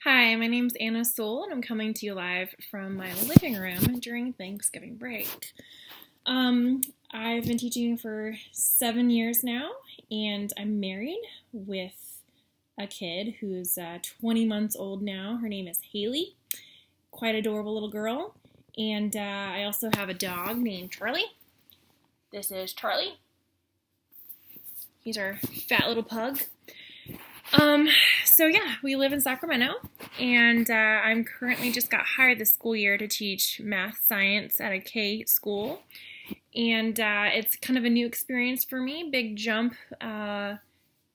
Hi, my name's Anna Soul, and I'm coming to you live from my living room during Thanksgiving break. I've been teaching for 7 years now, and I'm married with a kid who's 20 months old now. Her name is Haley, quite adorable little girl, and I also have a dog named Charlie. This is Charlie. He's our fat little pug. So yeah, we live in Sacramento, and I'm currently just got hired this school year to teach math science at a K school, and it's kind of a new experience for me, big jump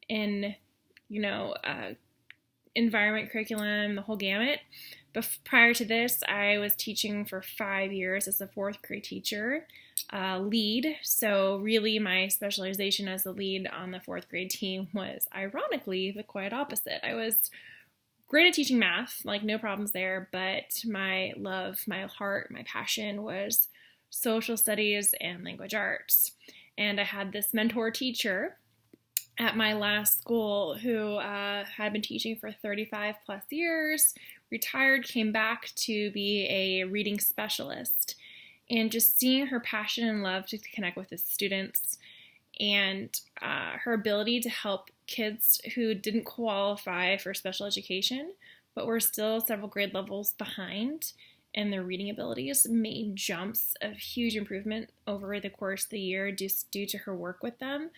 in, environment, curriculum, the whole gamut. But prior to this, I was teaching for 5 years as a fourth grade teacher, lead. So really my specialization as a lead on the fourth grade team was ironically the quite opposite. I was great at teaching math, like no problems there, but my love, my heart, my passion was social studies and language arts. And I had this mentor teacher at my last school who had been teaching for 35 plus years, retired, came back to be a reading specialist. And just seeing her passion and love to connect with the students and her ability to help kids who didn't qualify for special education, but were still several grade levels behind in their reading abilities, made jumps of huge improvement over the course of the year just due to her work with them.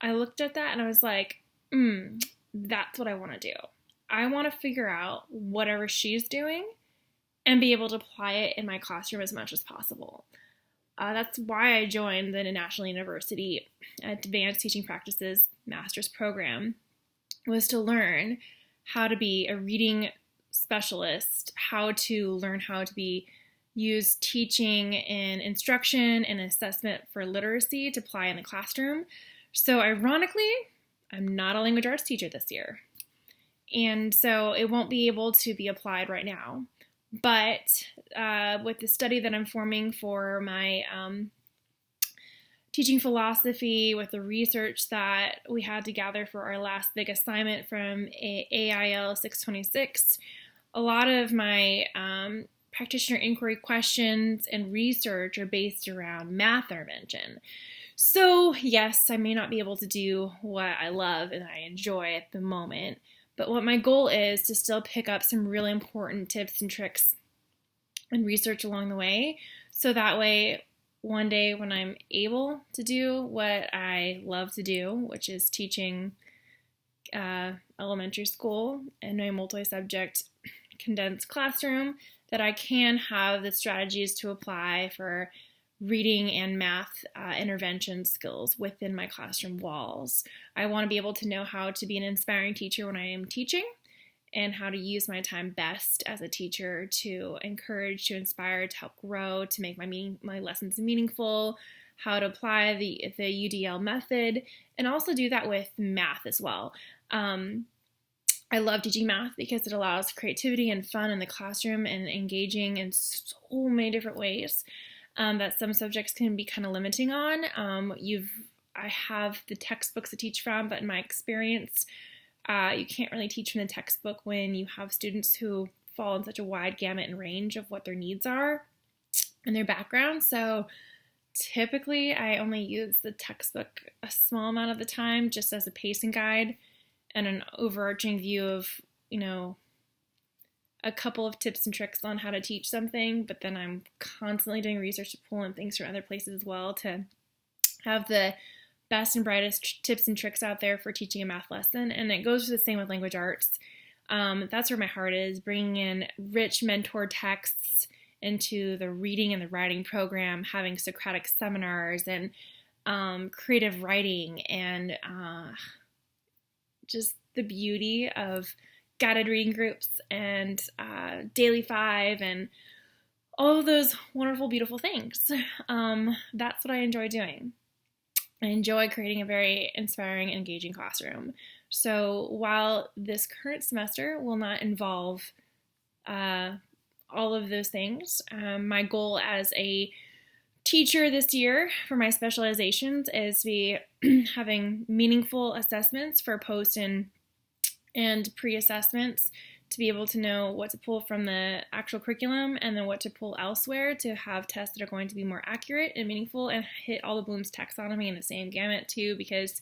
I looked at that and I was like, that's what I want to do. I want to figure out whatever she's doing and be able to apply it in my classroom as much as possible. That's why I joined the National University Advanced Teaching Practices Master's Program, was to learn how to be a reading specialist, how to learn how to use teaching and instruction and assessment for literacy to apply in the classroom. So ironically, I'm not a language arts teacher this year. And so it won't be able to be applied right now. But with the study that I'm forming for my teaching philosophy, with the research that we had to gather for our last big assignment from AAL 626, a lot of my practitioner inquiry questions and research are based around math intervention. So yes, I may not be able to do what I love and I enjoy at the moment, but what my goal is to still pick up some really important tips and tricks and research along the way. So that way, one day when I'm able to do what I love to do, which is teaching elementary school in a multi-subject condensed classroom, that I can have the strategies to apply for reading and math intervention skills within my classroom walls. I want to be able to know how to be an inspiring teacher when I am teaching and how to use my time best as a teacher to encourage, to inspire, to help grow, to make my lessons meaningful, how to apply the UDL method, and also do that with math as well. I love teaching math because it allows creativity and fun in the classroom and engaging in so many different ways. That some subjects can be kind of limiting on. I have the textbooks to teach from, but in my experience, you can't really teach from the textbook when you have students who fall in such a wide gamut and range of what their needs are and their background. So typically, I only use the textbook a small amount of the time just as a pacing guide and an overarching view of, a couple of tips and tricks on how to teach something, but then I'm constantly doing research to pull in things from other places as well to have the best and brightest tips and tricks out there for teaching a math lesson. And it goes for the same with language arts. That's where my heart is, bringing in rich mentor texts into the reading and the writing program, having Socratic seminars and creative writing and just the beauty of guided reading groups and Daily 5 and all of those wonderful, beautiful things. That's what I enjoy doing. I enjoy creating a very inspiring, engaging classroom. So while this current semester will not involve all of those things, my goal as a teacher this year for my specializations is to be having meaningful assessments for post and pre-assessments to be able to know what to pull from the actual curriculum and then what to pull elsewhere to have tests that are going to be more accurate and meaningful and hit all the Bloom's taxonomy in the same gamut too, because,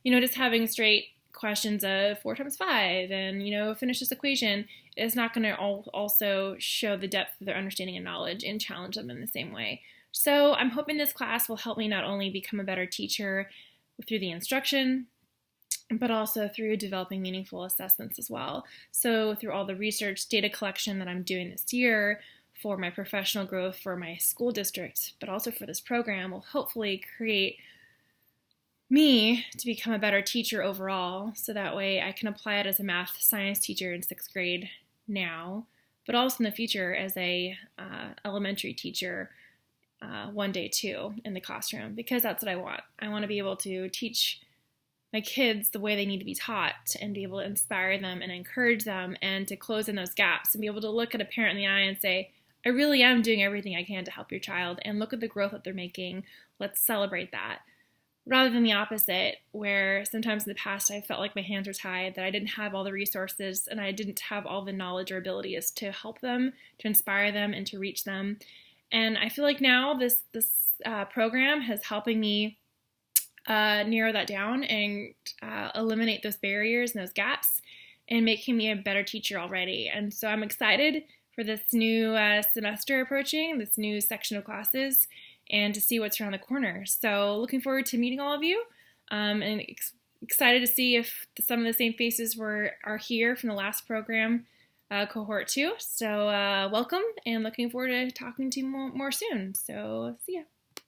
just having straight questions of 4 times 5 and, finish this equation is not going to also show the depth of their understanding and knowledge and challenge them in the same way. So I'm hoping this class will help me not only become a better teacher through the instruction, but also through developing meaningful assessments as well. So through all the research data collection that I'm doing this year for my professional growth for my school district, but also for this program, will hopefully create me to become a better teacher overall, so that way I can apply it as a math science teacher in 6th grade now, but also in the future as a elementary teacher one day too in the classroom, because that's what I want. I want to be able to teach my kids the way they need to be taught and be able to inspire them and encourage them and to close in those gaps and be able to look at a parent in the eye and say, I really am doing everything I can to help your child, and look at the growth that they're making. Let's celebrate that. Rather than the opposite, where sometimes in the past I felt like my hands were tied, that I didn't have all the resources and I didn't have all the knowledge or abilities to help them, to inspire them, and to reach them. And I feel like now this program is helping me narrow that down and eliminate those barriers and those gaps and making me a better teacher already. And so I'm excited for this new semester approaching, this new section of classes, and to see what's around the corner. So looking forward to meeting all of you, and excited to see if some of the same faces are here from the last program, cohort 2. So welcome, and looking forward to talking to you more soon. So see ya.